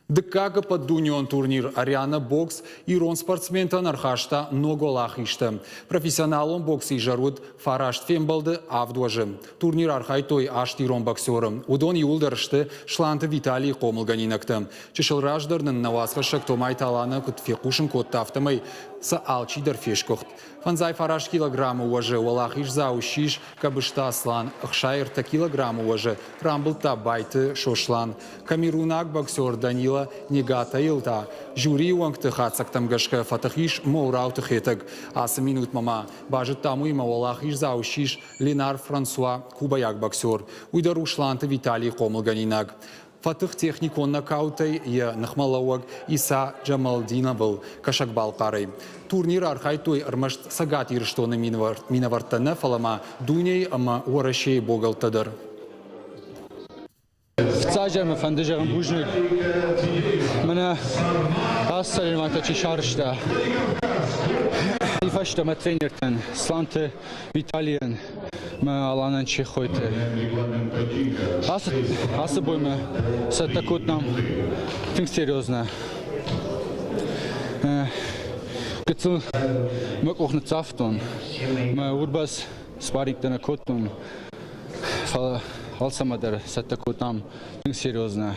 Дыккага под Дунион турнир Ариана бокс Ирон спортсментан архашта ноголахишты. Профессионалон боксы жаруд Фарашт Фембалды авдуажы. Турнир архайтой ашт Ирон боксеры. Удон юлдарышты шланты Виталий Комылганинакты. Чешылраждырнын навасқашак томай таланы кутфекушын коттафтымай са алчидар фешкохт. Фанзай Фараш килограмм уважы, валахиш заушиш, кабышта аслан, ахшайрта килограмм уважы, рамблта байты шошлан. Камерунак боксер Данила Негата илта. Жюри уангты хацактам гашка фатахиш моурауты хетаг. Асы минут мама. Бажыт таму има валахиш заушиш Ленар Франсуа Кубаяк боксер. Уйдар ушланты Виталий Комылганинак. Фатых техникон нокаутай я нахмалауаг Иса Джамалдина был кашакбал парой. Турнир архайтой армашт сагат ирштона минавартана фалама дуней ама уарашей богалтадар. Sadece fandejağın bujnu. Bana aslanım ataçı şarjda. İfaşta ma trenerten slante Vitalian ma alanan çekoyte. Ası boyma satakot nam think seriozna. Gıtıl ma kochne zafton. Ma urbas sparingtana kotun. Алсамадар саттакутам серьезно.